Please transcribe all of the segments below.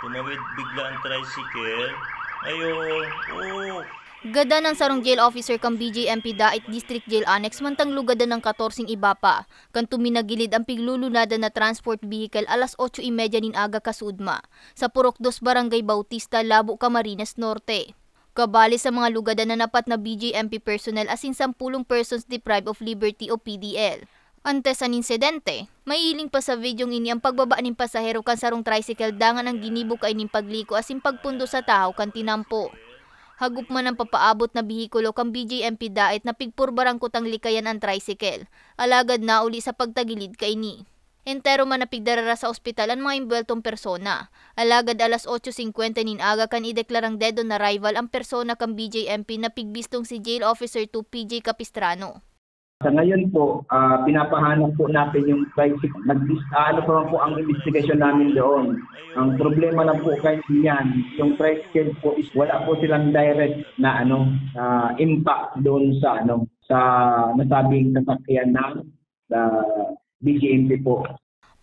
Tumawid bigla ang tricycle. Ayun, oo. Gada ng sarong jail officer kang BJMP Dait District Jail Annex mantang lugada ng 14 iba pa. Kan tuminagilid ang piglulunada na transport vehicle alas 8:30 nin aga kasudma sa Purok 2 Barangay Bautista, Labo, Camarines Norte. Kabali sa mga lugada na napat na BJMP personnel asin 10 persons deprived of liberty o PDL. Antes ang insidente, maiiling pa sa videong ini ang pagbaba ning pasahero kan sarong tricycle dangan ang ginibo kay ning pagliko asin pagpundo sa tahaw kan tinampo. Hagup man ang papaabot na bihikulo kang BJMP Dait na pigpurbarang kutang likayan ang tricycle. Alagad na uli sa pagtagilid kay ni. Entero man na pigdarara sa ospital ang mga imbweltong persona. Alagad alas 8:50 nin aga kan ideklarang dead on arrival ang persona kang BJMP na pigbistong si Jail Officer 2 PJ Capistrano. Sa ngayon po, pinapahanap po natin yung tricycle. Ano po ang investigasyon namin doon. Ang problema lang po kayo niyan, yung tricycle po is wala po silang direct na impact doon sa sa nasabing sasakyan ng BJMP po.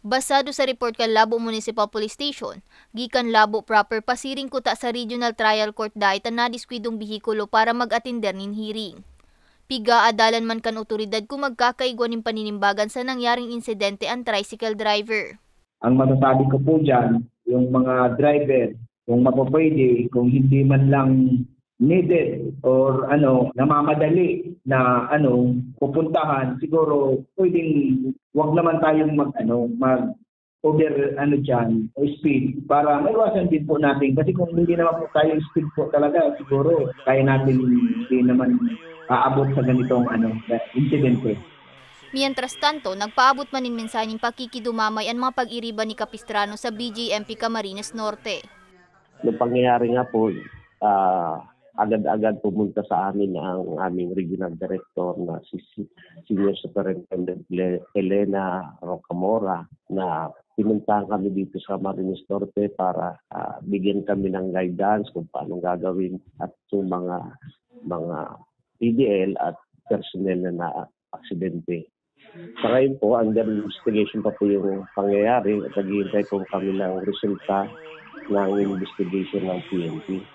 Basado sa report kan Labo Municipal Police Station, gikan Labo proper pasiring kuta sa Regional Trial Court Dait ang nadiskwidong bihikulo para mag-atinder nin hearing. Piga-adalan man kan otoridad kung magkakaigwan ng paninimbagan sa nangyaring insidente ang tricycle driver. Ang masasabi ko po dyan, yung mga driver, kung mapapwede, kung hindi man lang needed or namamadali na pupuntahan, siguro pwedeng wag naman tayong over speed para maiwasan din po natin. Kasi kung hindi naman po tayo speed po talaga, siguro kaya natin hindi naman aabot sa ganitong insidente. Mientras tanto, nagpaabot man in mensaheng pakikidumamay ang mga pag-iriba ni Capistrano sa BJMP Camarines Norte. Noong pangyayari nga po, agad-agad pumunta sa amin ang aming regional director na si Senior Superintendent Elena Rocamora na pinuntahan kami dito sa Camarines Norte para bigyan kami ng guidance kung paano gagawin at yung mga PDL at personnel na aksidente. Sa ngayon po, under investigation pa po yung pangyayari at naghihintay po kami ng resulta ng investigation ng PNP.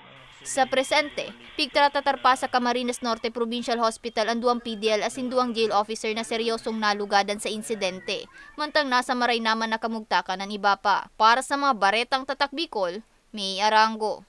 Sa presente, pigtratatarpa sa Camarines Norte Provincial Hospital ang 2 PDL asin 2 jail officer na seryosong nalugadan sa insidente. Mantang nasa maray naman nakamugtakan ng iba pa. Para sa mga baretang tatak Bicol, May Arango.